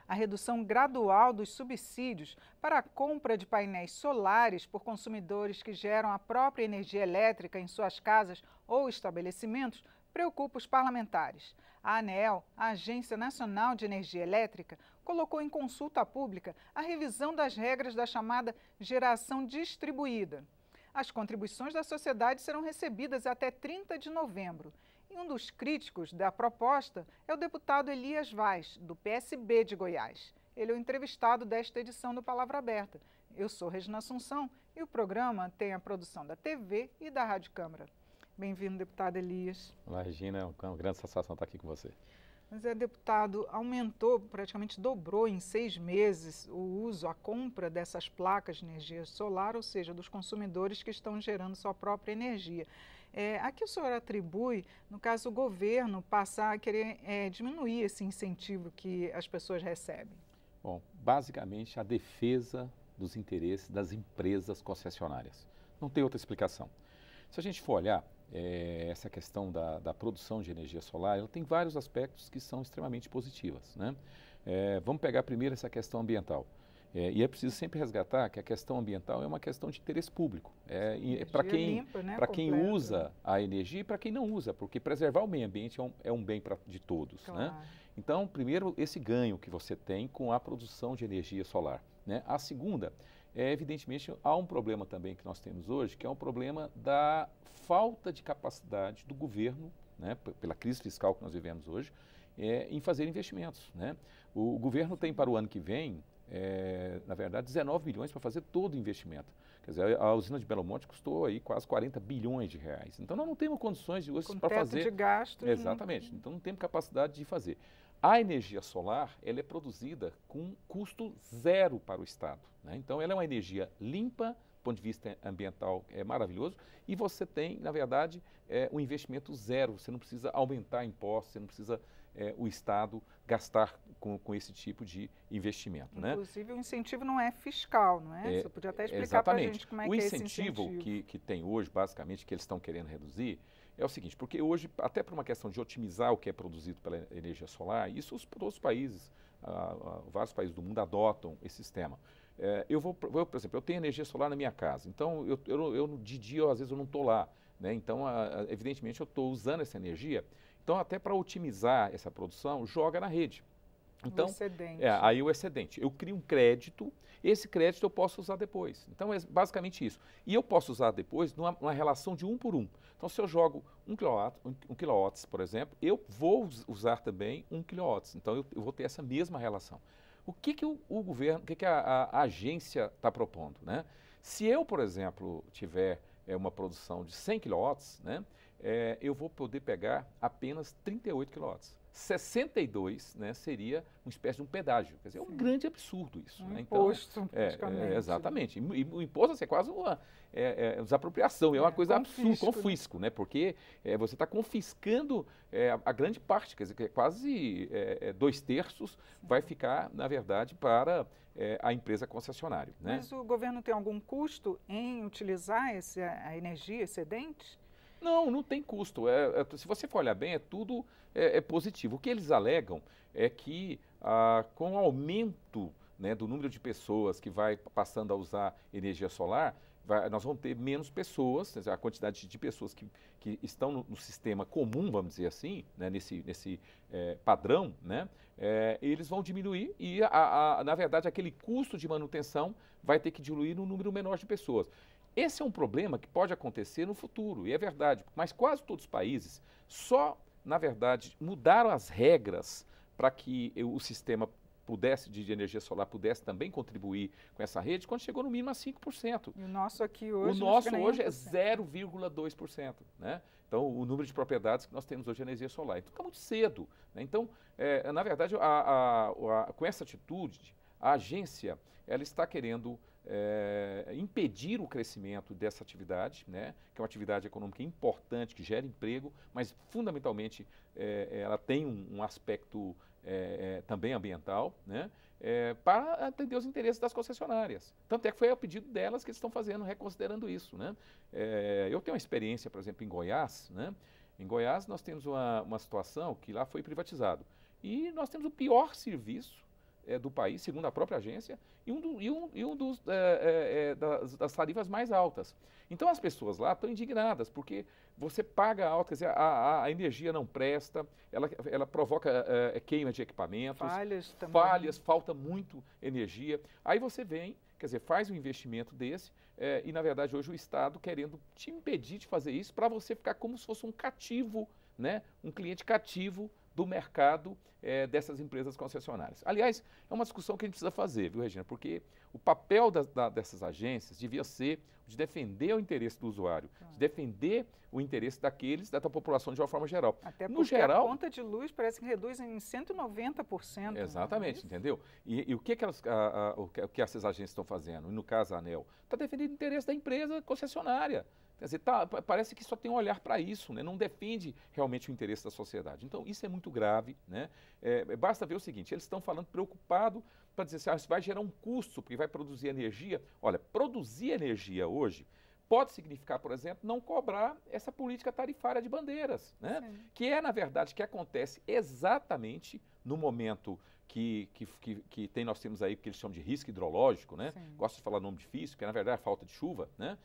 a redução gradual dos subsídios para a compra de painéis solares por consumidores que geram a própria energia elétrica em suas casas ou estabelecimentos preocupa os parlamentares. A ANEEL, a Agência Nacional de Energia Elétrica, colocou em consulta pública a revisão das regras da chamada geração distribuída. As contribuições da sociedade serão recebidas até 30 de novembro. E um dos críticos da proposta é o deputado Elias Vaz, do PSB de Goiás. Ele é o entrevistado desta edição do Palavra Aberta. Eu sou Regina Assunção e o programa tem a produção da TV e da Rádio Câmara. Bem-vindo, deputado Elias. Olá, Regina, é uma grande satisfação estar aqui com você. Mas deputado, aumentou, praticamente dobrou em 6 meses o uso, a compra dessas placas de energia solar, ou seja, dos consumidores que estão gerando sua própria energia. A que o senhor atribui, no caso, o governo passar a querer diminuir esse incentivo que as pessoas recebem? Bom, basicamente a defesa dos interesses das empresas concessionárias. Não tem outra explicação. Se a gente for olhar, essa questão da produção de energia solar, ela tem vários aspectos que são extremamente positivas, né? Vamos pegar primeiro essa questão ambiental. E é preciso sempre resgatar que a questão ambiental é uma questão de interesse público. Para quem usa a energia e para quem não usa, porque preservar o meio ambiente é um bem de todos, claro, né? Então, primeiro, esse ganho que você tem com a produção de energia solar, né? A segunda, evidentemente, há um problema também que nós temos hoje, que é um problema da falta de capacidade do governo, né, pela crise fiscal que nós vivemos hoje, em fazer investimentos, né? O governo tem para o ano que vem, na verdade, 19 bilhões para fazer todo o investimento. Quer dizer, a usina de Belo Monte custou aí quase 40 bilhões de reais. Então, nós não temos condições de hoje para fazer. Com teto de gastos. Exatamente. Então, não temos capacidade de fazer. A energia solar, ela é produzida com custo zero para o Estado, né? Então, ela é uma energia limpa, do ponto de vista ambiental é maravilhoso, e você tem, na verdade, um investimento zero. Você não precisa aumentar impostos, você não precisa o Estado gastar com esse tipo de investimento, né? Inclusive, o incentivo não é fiscal, não é? Você podia até explicar para a gente como é que é esse incentivo. O incentivo que tem hoje, basicamente, que eles estão querendo reduzir, é o seguinte, porque hoje, até por uma questão de otimizar o que é produzido pela energia solar, isso todos os países, vários países do mundo adotam esse sistema. Por exemplo, eu tenho energia solar na minha casa, então de dia, às vezes, eu não estou lá, né? Então, evidentemente, eu estou usando essa energia. Então, até para otimizar essa produção, joga na rede. Então, o excedente. Aí o excedente. Eu crio um crédito, esse crédito eu posso usar depois. Então, é basicamente isso. E eu posso usar depois numa relação de 1 por 1. Então, se eu jogo 1 kW, por exemplo, eu vou usar também 1 kW. Então, eu vou ter essa mesma relação. O que o governo, o que a agência está propondo, né? Se eu, por exemplo, tiver uma produção de 100 kW, né, eu vou poder pegar apenas 38 kW. 62, né, seria uma espécie de um pedágio. Quer dizer, é um grande absurdo isso. Um né? imposto, praticamente. Exatamente. O imposto assim, é quase uma desapropriação, é uma coisa absurda, confisco, né? Porque você está confiscando a grande parte, quer dizer, que quase 2/3 vai ficar, na verdade, para a empresa concessionária. Né? Mas o governo tem algum custo em utilizar a energia excedente? Não tem custo. Se você for olhar bem, tudo positivo. O que eles alegam é que com o aumento, né, do número de pessoas que vai passando a usar energia solar, nós vamos ter menos pessoas, a quantidade de pessoas que estão no sistema comum, vamos dizer assim, né, nesse padrão, né, eles vão diminuir e, na verdade, aquele custo de manutenção vai ter que diluir no número menor de pessoas. Esse é um problema que pode acontecer no futuro, e é verdade, mas quase todos os países só, na verdade, mudaram as regras para que o sistema de energia solar pudesse também contribuir com essa rede, quando chegou no mínimo a 5%. E o nosso aqui hoje, é 0,2%. Né? Então, o número de propriedades que nós temos hoje de energia solar. Então, está muito cedo. Né? Então, na verdade, com essa atitude, a agência ela está querendo impedir o crescimento dessa atividade, né, que é uma atividade econômica importante, que gera emprego, mas fundamentalmente ela tem um aspecto também ambiental, né, para atender os interesses das concessionárias. Tanto é que foi a pedido delas que eles estão fazendo, reconsiderando isso. Né. Eu tenho uma experiência, por exemplo, em Goiás. Né. Em Goiás nós temos uma situação que lá foi privatizado. E nós temos o pior serviço do país, segundo a própria agência, e um das tarifas mais altas. Então as pessoas lá estão indignadas, porque você paga alto, quer dizer, a energia não presta, ela provoca queima de equipamentos, Falhas também. falhas, falta muito energia. Aí você vem, quer dizer, faz um investimento desse, e na verdade hoje o Estado querendo te impedir de fazer isso para você ficar como se fosse um cativo, né? Um cliente cativo do mercado dessas empresas concessionárias. Aliás, é uma discussão que a gente precisa fazer, viu, Regina? Porque o papel dessas agências devia ser de defender o interesse do usuário, de defender o interesse da população de uma forma geral. Até no porque geral, a conta de luz parece que reduz em 190%. Exatamente, entendeu? E o que essas agências estão fazendo? E no caso a ANEEL, está defendendo o interesse da empresa concessionária. Quer dizer, parece que só tem um olhar para isso, né? Não defende realmente o interesse da sociedade. Então, isso é muito grave, né? Basta ver o seguinte, eles estão falando preocupado para dizer assim, isso vai gerar um custo, porque vai produzir energia. Olha, produzir energia hoje pode significar, por exemplo, não cobrar essa política tarifária de bandeiras, né? Que na verdade, que acontece exatamente no momento que nós temos aí, que eles chamam de risco hidrológico, né? Gosto de falar nome difícil, porque na verdade é falta de chuva, né?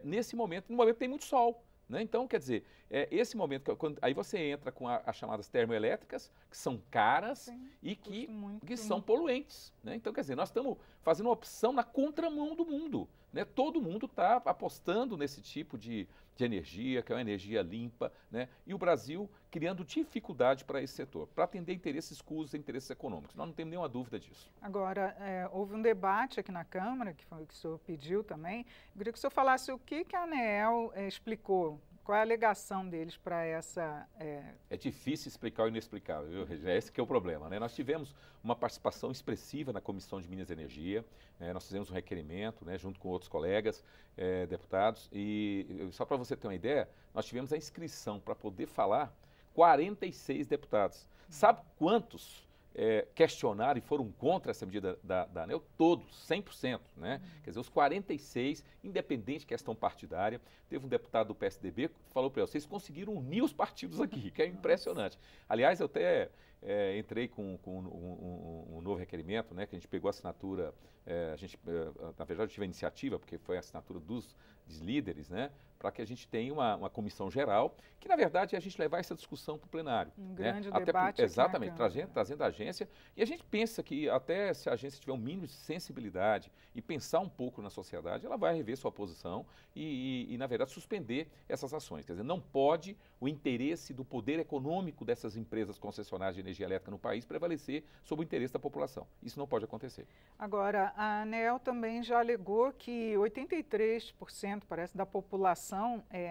Nesse momento, no momento tem muito sol, né? Então, quer dizer, esse momento, aí você entra com as chamadas termoelétricas, que são caras e que são poluentes, né? Então, quer dizer, nós estamos fazendo uma opção na contramão do mundo, né? Todo mundo está apostando nesse tipo de energia, que é uma energia limpa, né? E o Brasil criando dificuldade para esse setor, para atender interesses escusos e interesses econômicos. Nós não temos nenhuma dúvida disso. Agora, houve um debate aqui na Câmara, que foi o que o senhor pediu também. Eu queria que o senhor falasse o que a ANEEL explicou. Qual é a alegação deles para essa... É difícil explicar o inexplicável, viu, Regina? Esse que é o problema, né? Nós tivemos uma participação expressiva na Comissão de Minas e Energia, nós fizemos um requerimento, né, junto com outros colegas deputados, e só para você ter uma ideia, nós tivemos a inscrição para poder falar 46 deputados. Sabe quantos questionaram e foram contra essa medida da ANEEL? Todos, 100%, né? Quer dizer, os 46, independente de questão partidária. Teve um deputado do PSDB que falou para ele, vocês conseguiram unir os partidos aqui, que é impressionante. Aliás, eu até entrei com um novo requerimento, né, que a gente pegou a assinatura, na verdade eu tive a iniciativa, porque foi a assinatura dos líderes, né, para que a gente tenha uma comissão geral, que na verdade é a gente levar essa discussão para o plenário. Um grande Até debate exatamente, trazendo a agência, e a gente pensa que até se a agência tiver um mínimo de sensibilidade e pensar um pouco na sociedade, ela vai rever sua posição e na verdade, suspender essas ações. Quer dizer, não pode o interesse do poder econômico dessas empresas concessionárias de energia elétrica no país prevalecer sobre o interesse da população. Isso não pode acontecer. Agora, a ANEEL também já alegou que 83%, parece, da população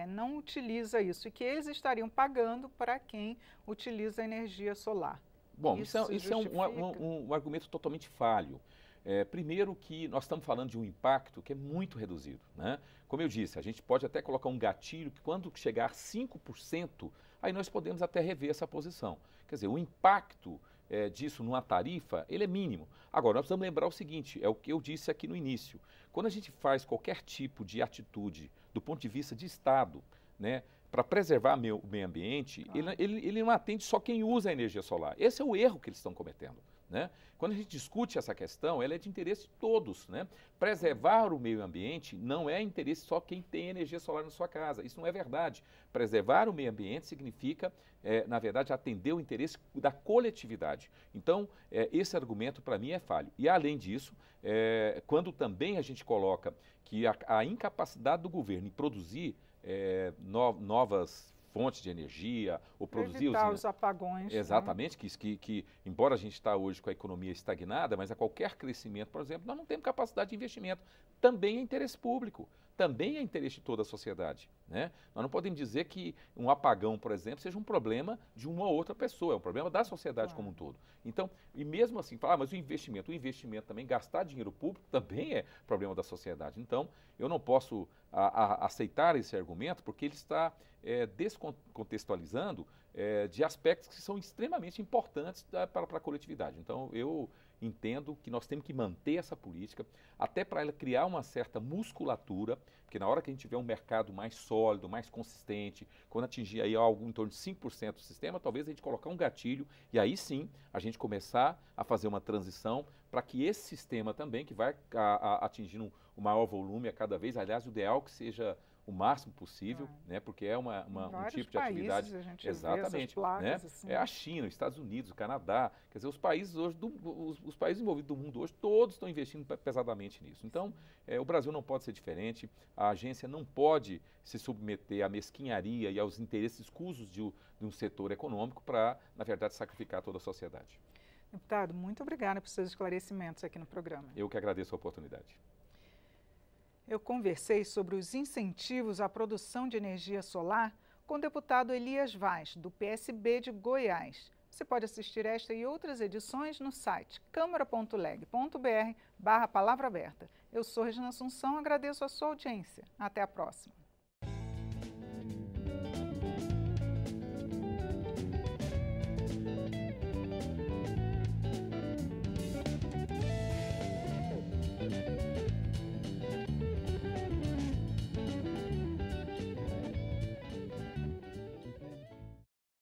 não utiliza isso e que eles estariam pagando para quem utiliza a energia solar. Bom, isso é um argumento totalmente falho. Primeiro que nós estamos falando de um impacto que é muito reduzido, né? Como eu disse, a gente pode até colocar um gatilho que quando chegar a 5%, aí nós podemos até rever essa posição. Quer dizer, o impacto disso numa tarifa, ele é mínimo. Agora, nós precisamos lembrar o seguinte, é o que eu disse aqui no início. Quando a gente faz qualquer tipo de atitude do ponto de vista de Estado, né, para preservar o meio ambiente, ele não atende só quem usa a energia solar. Esse é o erro que eles estão cometendo, né? Quando a gente discute essa questão, ela é de interesse de todos, né? Preservar o meio ambiente não é interesse só quem tem energia solar na sua casa. Isso não é verdade. Preservar o meio ambiente significa, na verdade, atender o interesse da coletividade. Então, esse argumento, para mim, é falho. E, além disso, quando também a gente coloca que a incapacidade do governo em produzir novas fontes de energia, ou produzir os apagões. Exatamente, né? que embora a gente está hoje com a economia estagnada, mas a qualquer crescimento, por exemplo, nós não temos capacidade de investimento. Também é interesse público, também é interesse de toda a sociedade, né? Nós não podemos dizer que um apagão, por exemplo, seja um problema de uma ou outra pessoa, é um problema da sociedade como um todo. Então, e mesmo assim, falar, mas o investimento também, gastar dinheiro público também é problema da sociedade. Então, eu não posso aceitar esse argumento porque ele está descontextualizando de aspectos que são extremamente importantes para a coletividade. Então, eu entendo que nós temos que manter essa política, até para ela criar uma certa musculatura, porque na hora que a gente tiver um mercado mais sólido, mais consistente, quando atingir aí algo em torno de 5% do sistema, talvez a gente colocar um gatilho e aí sim a gente começar a fazer uma transição para que esse sistema também, que vai atingindo um maior volume a cada vez, aliás, o ideal que seja o máximo possível, né? Porque é um tipo de atividade. A gente Exatamente. vê placas, né? assim. É a China, os Estados Unidos, o Canadá, quer dizer, os países hoje, os países envolvidos do mundo hoje, todos estão investindo pesadamente nisso. Então, o Brasil não pode ser diferente, a agência não pode se submeter à mesquinharia e aos interesses escusos de um setor econômico para, na verdade, sacrificar toda a sociedade. Deputado, muito obrigada por seus esclarecimentos aqui no programa. Eu que agradeço a oportunidade. Eu conversei sobre os incentivos à produção de energia solar com o deputado Elias Vaz, do PSB de Goiás. Você pode assistir esta e outras edições no site câmara.leg.br/palavra aberta. Eu sou Regina Assunção, agradeço a sua audiência. Até a próxima.